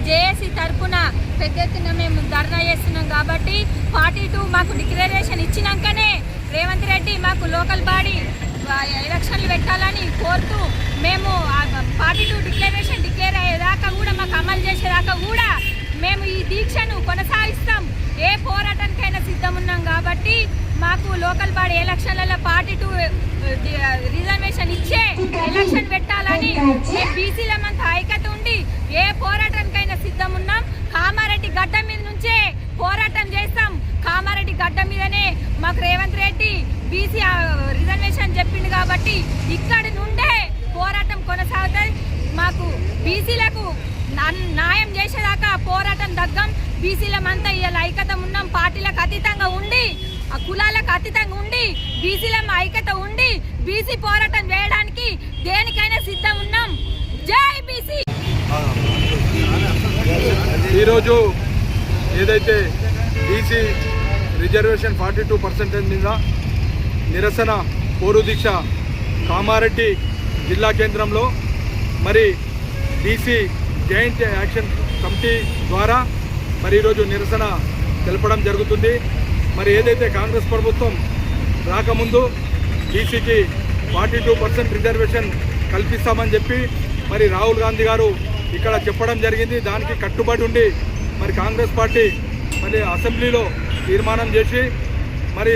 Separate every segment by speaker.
Speaker 1: JAC తరపున పెద్ద ఎత్తున మేము ధర్నా చేస్తున్నాం కాబట్టి 42 మాకు డిక్లరేషన్ ఇచ్చినాకనే రేవంత్ రెడ్డి మాకు లోకల్ బాడీ ఎలక్షన్లు పెట్టాలని కోరుతూ మేము 42 డిక్లరేషన్ డిక్లేర్ అయ్యేదాకా కూడా మాకు అమలు చేసేదాకా కూడా మేము ఈ దీక్షను కొనసాగిస్తాం. ఏ పోరాటానికైనా సిద్ధం ఉన్నాం కాబట్టి మాకు లోకల్ బాడీ ఎలక్షన్లలో 42 రిజర్వేషన్ ఇచ్చే ఎలక్షన్ పెట్టాలని బీసీలమంతా ఐక్యత ఉండి ఏ పోరాటానికైనా సిద్ధం ఉన్నాం. కామారెడ్డి గడ్డ మీద నుంచే పోరాటం చేస్తాం. కామారెడ్డి గడ్డ మీదనే మాకు రేవంత్ రెడ్డి బీసీ రిజర్వేషన్ చెప్పింది కాబట్టి ఇక్కడి నుండే పోరాటం కొనసాగుతుంది. మాకు బీసీలకు న్యాయం చేసేదాకా పోరాటం దగ్గం. బీసీలమంతా ఇలా ఐక్యత ఉన్నాం. పార్టీలకు అతీతంగా ఉండి కులాలకు అతీతంగా ఉండి బీసీలం ఐక్యత ఉండి బీసీ పోరాటం చేయడానికి దేనికైనా సిద్ధం ఉన్నాం. జై బీసీ.
Speaker 2: ఈరోజు ఏదైతే బీసీ రిజర్వేషన్ 42% మీద నిరసన పోరు దీక్ష కామారెడ్డి జిల్లా కేంద్రంలో మరి బీసీ జాయింట్ యాక్షన్ కమిటీ ద్వారా మరి ఈరోజు నిరసన తెలపడం జరుగుతుంది. మరి ఏదైతే కాంగ్రెస్ ప్రభుత్వం రాకముందు బీసీకి 42% రిజర్వేషన్ కల్పిస్తామని చెప్పి మరి రాహుల్ గాంధీ గారు ఇక్కడ చెప్పడం జరిగింది. దానికి కట్టుబడి ఉండి మరి కాంగ్రెస్ పార్టీ మరి అసెంబ్లీలో తీర్మానం చేసి మరి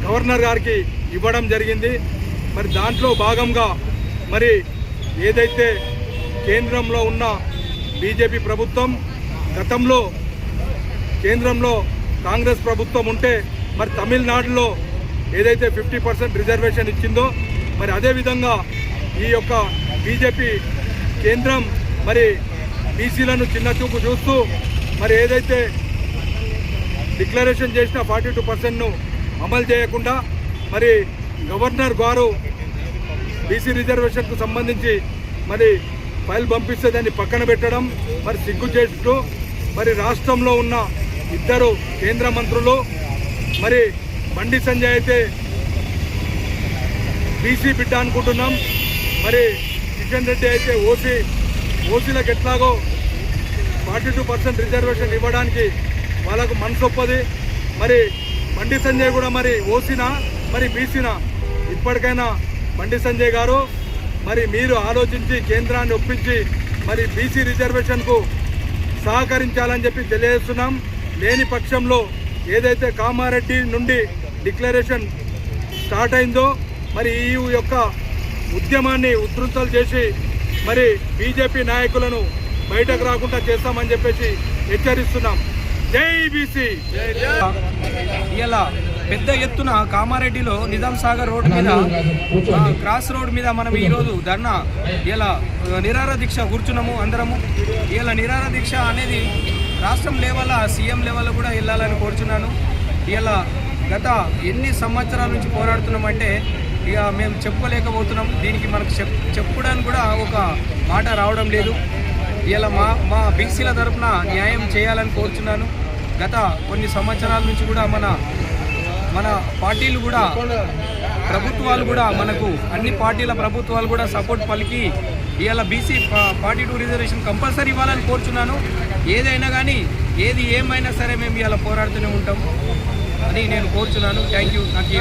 Speaker 2: గవర్నర్ గారికి ఇవ్వడం జరిగింది. మరి దాంట్లో భాగంగా మరి ఏదైతే కేంద్రంలో ఉన్న బీజేపీ ప్రభుత్వం గతంలో కేంద్రంలో కాంగ్రెస్ ప్రభుత్వం ఉంటే మరి తమిళనాడులో ఏదైతే 50% రిజర్వేషన్ ఇచ్చిందో మరి అదేవిధంగా ఈ యొక్క బీజేపీ కేంద్రం మరి బీసీలను చిన్న చూపు చూస్తూ మరి ఏదైతే డిక్లరేషన్ చేసిన 42%ను అమలు చేయకుండా మరి గవర్నర్ గారు బీసీ రిజర్వేషన్కు సంబంధించి మరి ఫైల్ పంపిస్తే దాన్ని పక్కన పెట్టడం మరి సిగ్గు చేస్తూ మరి రాష్ట్రంలో ఉన్న ఇద్దరు కేంద్ర మంత్రులు మరి బండి సంజయ్ అయితే బీసీ బిడ్డ అనుకుంటున్నాం, మరి కిషన్ రెడ్డి అయితే ఓసీలకు ఎట్లాగో 42% రిజర్వేషన్ ఇవ్వడానికి వాళ్ళకు మనసొప్పది. మరి బండి సంజయ్ కూడా మరి ఓసీనా మరి బీసీనా? ఇప్పటికైనా బండి సంజయ్ గారు మరి మీరు ఆలోచించి కేంద్రాన్ని ఒప్పించి మరి బీసీ రిజర్వేషన్కు సహకరించాలని చెప్పి తెలియజేస్తున్నాం. లేని పక్షంలో ఏదైతే కామారెడ్డి నుండి డిక్లరేషన్ స్టార్ట్ అయిందో మరి ఈ యొక్క ఉద్యమాన్ని ఉధృతం చేసి మరి బీజేపీ నాయకులను బయటకు రాకుండా చేస్తామని చెప్పేసి హెచ్చరిస్తున్నాం. జై బీసీ.
Speaker 3: ఇలా పెద్ద ఎత్తున కామారెడ్డిలో నిజాం సాగర్ రోడ్ మీద క్రాస్ రోడ్ మీద మనం ఈరోజు ధర్నా ఇలా నిరాహార దీక్ష కూర్చున్నాము అందరము. ఇలా నిరాహార దీక్ష అనేది రాష్ట్రం లెవెల్ సీఎం లెవెల్లో కూడా వెళ్ళాలని కోరుచున్నాను. ఇలా గత ఎన్ని సంవత్సరాల నుంచి పోరాడుతున్నామంటే ఇక మేము చెప్పుకోలేకపోతున్నాం. దీనికి మనకు చెప్పుకోవడానికి కూడా ఒక మాట రావడం లేదు. ఇలా మా బీసీల తరఫున న్యాయం చేయాలని కోరుచున్నాను. గత కొన్ని సంవత్సరాల నుంచి కూడా మన పార్టీలు కూడా ప్రభుత్వాలు కూడా మనకు అన్ని పార్టీల ప్రభుత్వాలు కూడా సపోర్ట్ పలికి ఇవాళ బీసీ 42 రిజర్వేషన్ కంపల్సరీ ఇవ్వాలని కోరుచున్నాను. ఏదైనా కానీ ఏమైనా సరే మేము ఇవాళ పోరాడుతూనే ఉంటాం అని నేను కోరుచున్నాను. Thank you. నాకు